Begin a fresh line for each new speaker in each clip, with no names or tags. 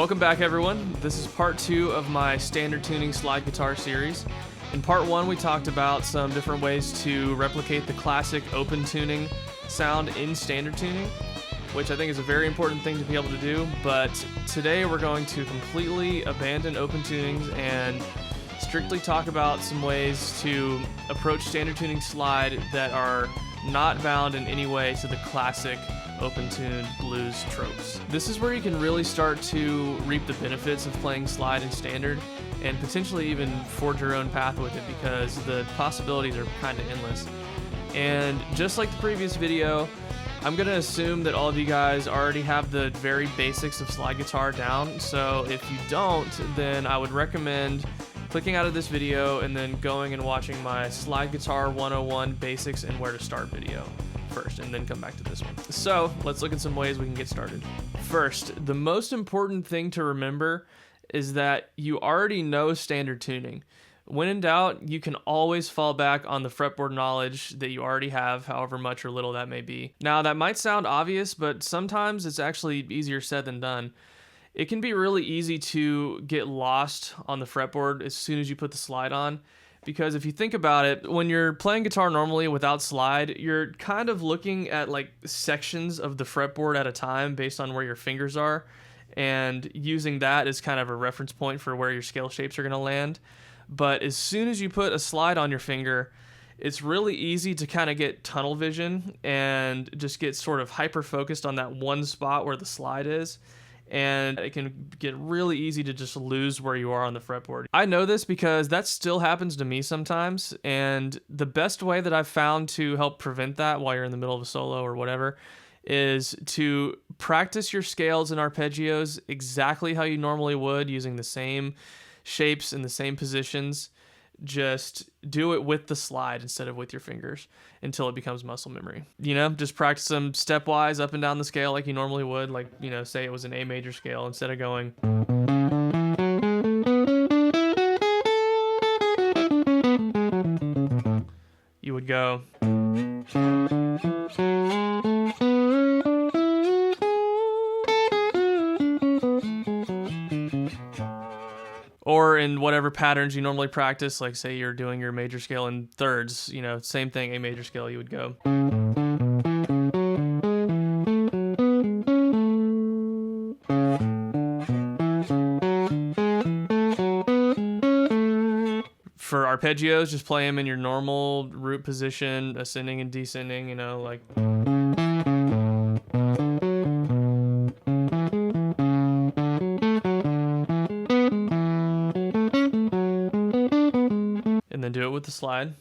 Welcome back, everyone. This is part 2 of my standard tuning slide guitar series. In part 1, we talked about some different ways to replicate the classic open tuning sound in standard tuning, which I think is a very important thing to be able to do. But today we're going to completely abandon open tunings and strictly talk about some ways to approach standard tuning slide that are not bound in any way to the classic open-tuned blues tropes. This is where you can really start to reap the benefits of playing slide and standard, and potentially even forge your own path with it, because the possibilities are kind of endless. And just like the previous video, I'm gonna assume that all of you guys already have the very basics of slide guitar down, so if you don't, then I would recommend clicking out of this video and then going and watching my Slide Guitar 101 Basics and Where to Start video first, and then come back to this one. So let's look at some ways we can get started. First, the most important thing to remember is that you already know standard tuning. When in doubt, you can always fall back on the fretboard knowledge that you already have, however much or little that may be. Now, that might sound obvious, but sometimes it's actually easier said than done. It can be really easy to get lost on the fretboard as soon as you put the slide on, because if you think about it, when you're playing guitar normally without slide, you're kind of looking at like sections of the fretboard at a time based on where your fingers are, and using that as kind of a reference point for where your scale shapes are going to land. But as soon as you put a slide on your finger, it's really easy to kind of get tunnel vision and just get sort of hyper focused on that one spot where the slide is. And it can get really easy to just lose where you are on the fretboard. I know this because that still happens to me sometimes, and the best way that I've found to help prevent that while you're in the middle of a solo or whatever is to practice your scales and arpeggios exactly how you normally would, using the same shapes in the same positions. Just do it with the slide instead of with your fingers until it becomes muscle memory. You know, just practice them stepwise up and down the scale like you normally would. Like, you know, say it was an A major scale, instead of going. You would go. Or in whatever patterns you normally practice, like say you're doing your major scale in thirds, you know, same thing, A major scale, you would go. For arpeggios, just play them in your normal root position, ascending and descending, you know, like. And then do it with the slide.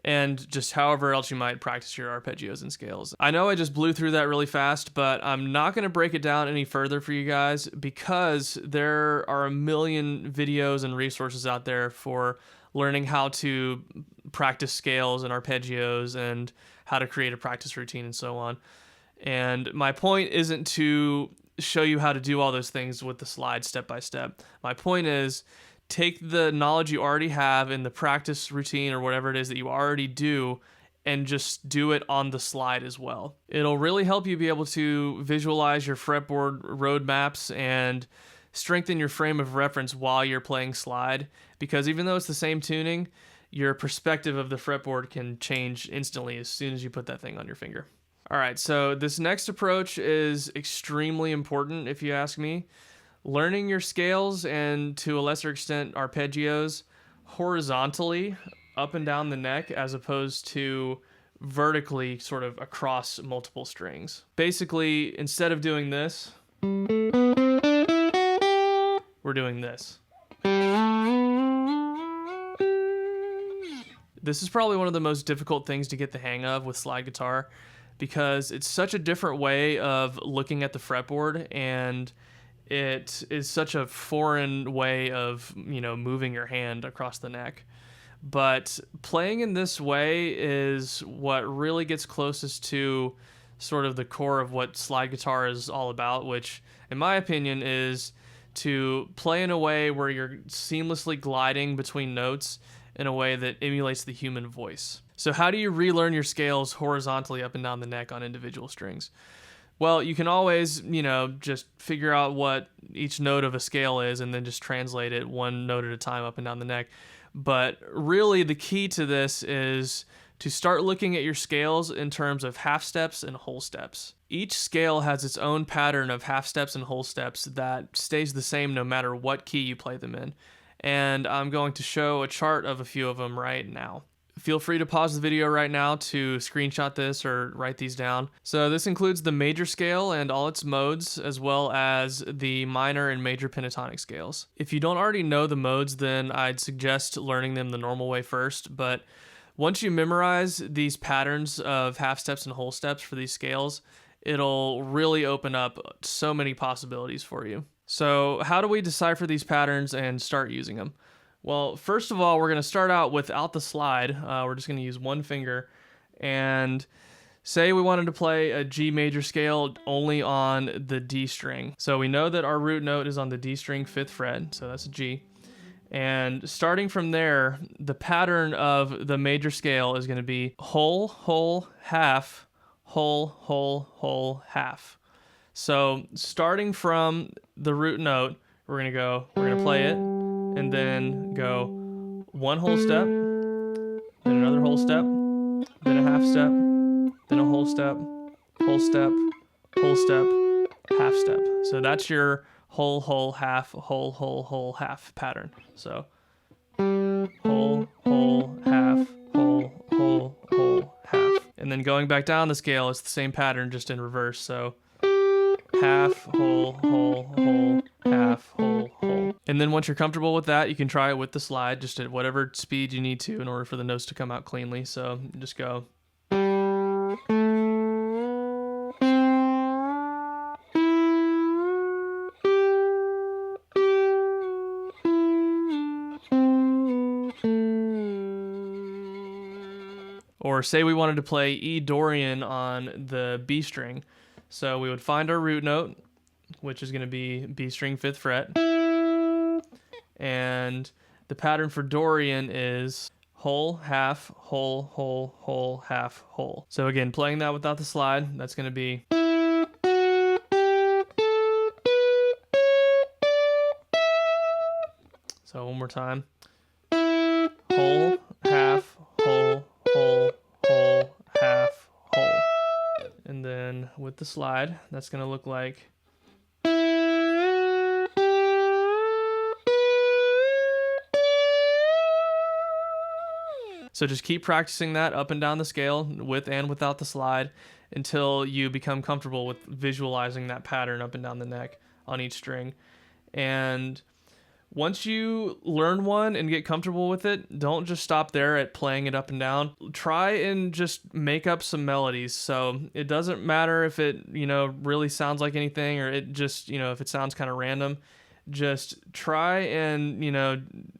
And just however else you might practice your arpeggios and scales. I know I just blew through that really fast, but I'm not going to break it down any further for you guys, because there are a million videos and resources out there for learning how to practice scales and arpeggios and how to create a practice routine and so on. And my point isn't to show you how to do all those things with the slide step by step. My point is, take the knowledge you already have in the practice routine or whatever it is that you already do, and just do it on the slide as well. It'll really help you be able to visualize your fretboard roadmaps and strengthen your frame of reference while you're playing slide, because even though it's the same tuning, your perspective of the fretboard can change instantly as soon as you put that thing on your finger. All right, so this next approach is extremely important if you ask me. Learning your scales, and to a lesser extent arpeggios, horizontally up and down the neck as opposed to vertically sort of across multiple strings. Basically, instead of doing this, we're doing this. This is probably one of the most difficult things to get the hang of with slide guitar, because it's such a different way of looking at the fretboard, and it is such a foreign way of, you know, moving your hand across the neck. But playing in this way is what really gets closest to sort of the core of what slide guitar is all about, which in my opinion is to play in a way where you're seamlessly gliding between notes in a way that emulates the human voice. So how do you relearn your scales horizontally up and down the neck on individual strings? Well, you can always, just figure out what each note of a scale is and then just translate it one note at a time up and down the neck. But really the key to this is to start looking at your scales in terms of half steps and whole steps. Each scale has its own pattern of half steps and whole steps that stays the same no matter what key you play them in. And I'm going to show a chart of a few of them right now. Feel free to pause the video right now to screenshot this or write these down. So this includes the major scale and all its modes, as well as the minor and major pentatonic scales. If you don't already know the modes, then I'd suggest learning them the normal way first, but once you memorize these patterns of half steps and whole steps for these scales, it'll really open up so many possibilities for you. So how do we decipher these patterns and start using them? Well, first of all, we're going to start out without the slide. We're just going to use one finger, and say we wanted to play a G major scale only on the D string. So we know that our root note is on the D string 5th fret, so that's a G. And starting from there, the pattern of the major scale is going to be whole, whole, half, whole, whole, whole, half. So starting from the root note, we're going to play it, and then go one whole step, then another whole step, then a half step, then a whole step, whole step, whole step, half step. So that's your whole, whole, half, whole, whole, whole, half pattern. So whole, whole, half, whole, whole, whole, half. And then going back down the scale, it's the same pattern, just in reverse. So half, whole, whole, whole, half, whole, whole. And then once you're comfortable with that, you can try it with the slide, just at whatever speed you need to in order for the notes to come out cleanly. So just go. Or say we wanted to play E Dorian on the B string. So we would find our root note, which is going to be B string 5th fret. And the pattern for Dorian is whole, half, whole, whole, whole, half, whole. So again, playing that without the slide, that's going to be. So one more time. Whole, half, whole, whole, whole, half, whole. And then with the slide, that's going to look like. So just keep practicing that up and down the scale with and without the slide until you become comfortable with visualizing that pattern up and down the neck on each string. And once you learn one and get comfortable with it, don't just stop there at playing it up and down. Try and just make up some melodies. So it doesn't matter if it, really sounds like anything, or it just, if it sounds kind of random. Just try and,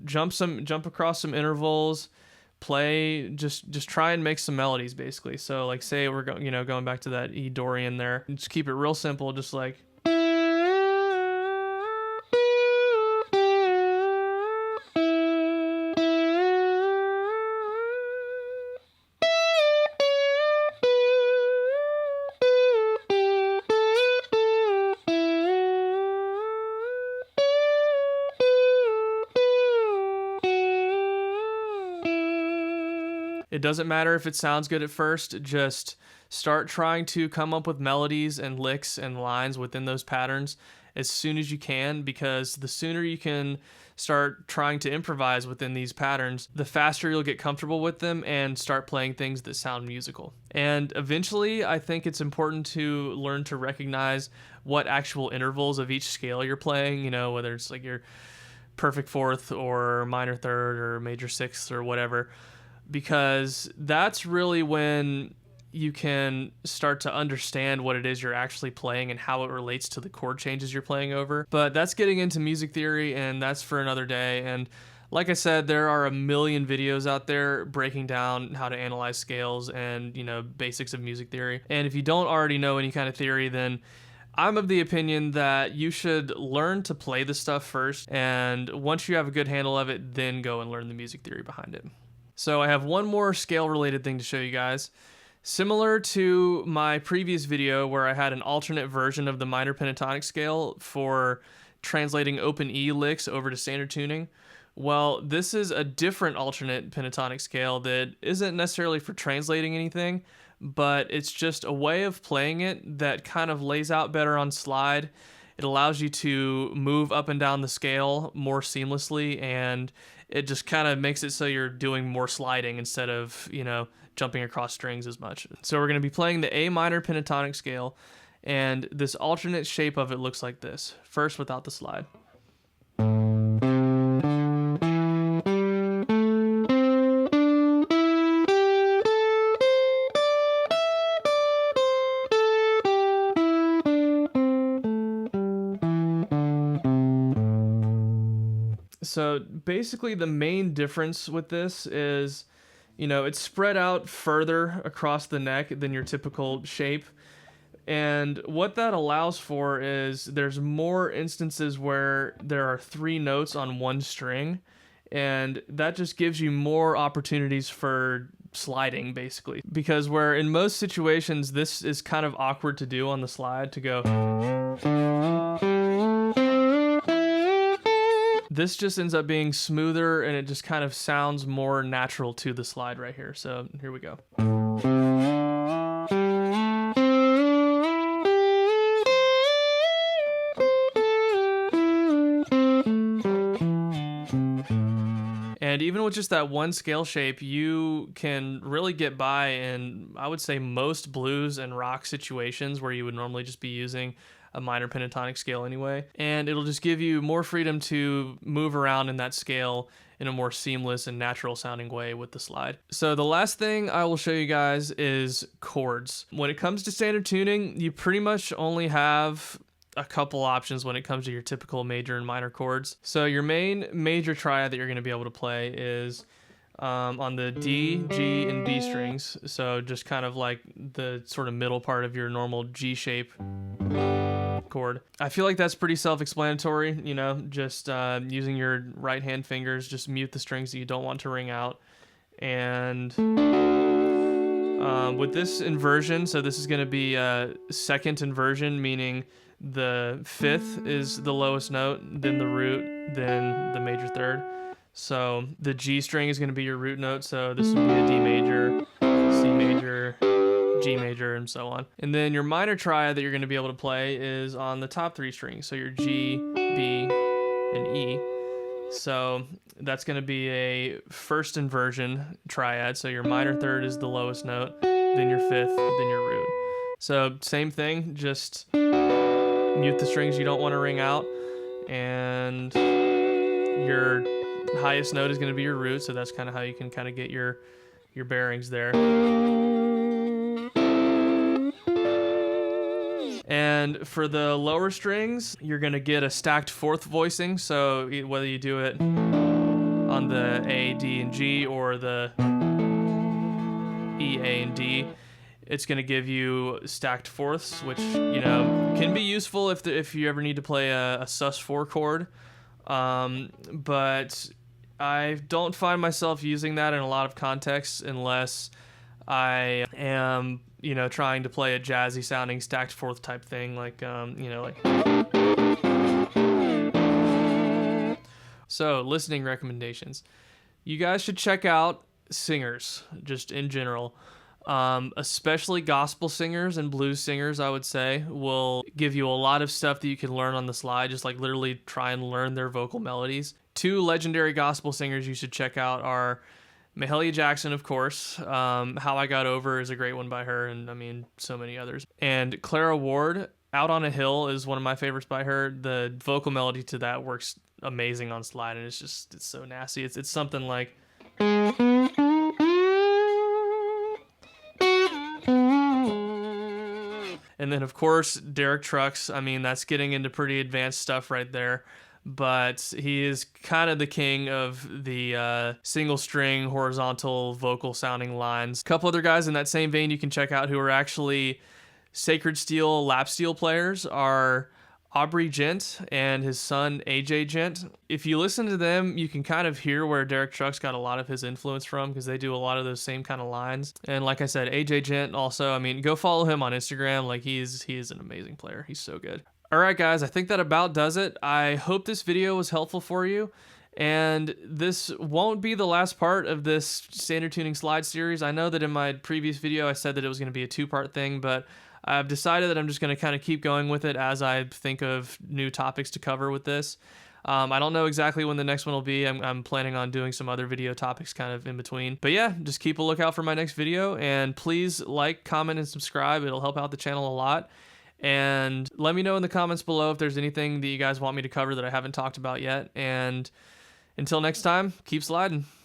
jump across some intervals. Play, just try and make some melodies, basically. So like, say we're going back to that E Dorian there, just keep it real simple, just like. It doesn't matter if it sounds good at first, just start trying to come up with melodies and licks and lines within those patterns as soon as you can, because the sooner you can start trying to improvise within these patterns, the faster you'll get comfortable with them and start playing things that sound musical. And eventually, I think it's important to learn to recognize what actual intervals of each scale you're playing, whether it's like your perfect fourth or minor third or major sixth or whatever, because that's really when you can start to understand what it is you're actually playing and how it relates to the chord changes you're playing over. But that's getting into music theory, and that's for another day. And like I said, there are a million videos out there breaking down how to analyze scales and, basics of music theory. And if you don't already know any kind of theory, then I'm of the opinion that you should learn to play the stuff first, and once you have a good handle of it, then go and learn the music theory behind it. So I have one more scale related thing to show you guys. Similar to my previous video where I had an alternate version of the minor pentatonic scale for translating open E licks over to standard tuning. Well, this is a different alternate pentatonic scale that isn't necessarily for translating anything, but it's just a way of playing it that kind of lays out better on slide. It allows you to move up and down the scale more seamlessly, and it just kind of makes it so you're doing more sliding instead of, jumping across strings as much. So we're going to be playing the A minor pentatonic scale, and this alternate shape of it looks like this. First, without the slide. So basically the main difference with this is, it's spread out further across the neck than your typical shape. And what that allows for is there's more instances where there are 3 notes on one string, and that just gives you more opportunities for sliding, basically. Because where in most situations this is kind of awkward to do on the slide, to go... This just ends up being smoother, and it just kind of sounds more natural to the slide right here. So here we go. And even with just that one scale shape, you can really get by in, I would say, most blues and rock situations where you would normally just be using a minor pentatonic scale anyway. And it'll just give you more freedom to move around in that scale in a more seamless and natural sounding way with the slide. So the last thing I will show you guys is chords. When it comes to standard tuning, you pretty much only have a couple options when it comes to your typical major and minor chords. So your main major triad that you're going to be able to play is on the D, G, and B strings. So just kind of like the sort of middle part of your normal G shape chord. I feel like that's pretty self-explanatory, just using your right hand fingers, just mute the strings that you don't want to ring out. And with this inversion, so this is going to be a second inversion, meaning the 5th is the lowest note, then the root, then the major third. So the G string is going to be your root note, so this would be a D major, C major, G major, and so on. And then your minor triad that you're going to be able to play is on the top 3 strings, so your G, B, and E. So that's going to be a first inversion triad, so your minor third is the lowest note, then your 5th, then your root. So same thing, just mute the strings you don't want to ring out, and your highest note is going to be your root, so that's kind of how you can kind of get your bearings there. And for the lower strings, you're going to get a stacked 4th voicing, so whether you do it on the A, D, and G, or the E, A, and D, it's going to give you stacked 4ths, which, can be useful if you ever need to play a sus4 chord. But I don't find myself using that in a lot of contexts unless I am, trying to play a jazzy sounding stacked 4th type thing, like. So, listening recommendations. You guys should check out singers, just in general. Especially gospel singers and blues singers, I would say, will give you a lot of stuff that you can learn on the slide, just like literally try and learn their vocal melodies. 2 legendary gospel singers you should check out are Mahalia Jackson, of course. How I Got Over is a great one by her, and so many others. And Clara Ward, Out on a Hill is one of my favorites by her. The vocal melody to that works amazing on slide, and it's so nasty. It's something like... And then, of course, Derek Trucks. That's getting into pretty advanced stuff right there. But he is kind of the king of the single string, horizontal vocal sounding lines. A couple other guys in that same vein you can check out who are actually Sacred Steel lap steel players are Aubrey Gent and his son AJ Gent. If you listen to them, you can kind of hear where Derek Trucks got a lot of his influence from, because they do a lot of those same kind of lines. And like I said, AJ Gent also, I mean, go follow him on Instagram. Like he is an amazing player. He's so good. All right, guys, I think that about does it. I hope this video was helpful for you. And this won't be the last part of this standard tuning slide series. I know that in my previous video I said that it was going to be a 2-part thing, but I've decided that I'm just going to kind of keep going with it as I think of new topics to cover with this. I don't know exactly when the next one will be. I'm planning on doing some other video topics kind of in between. But yeah, just keep a lookout for my next video, and please like, comment, and subscribe. It'll help out the channel a lot. And let me know in the comments below if there's anything that you guys want me to cover that I haven't talked about yet. And until next time, keep sliding.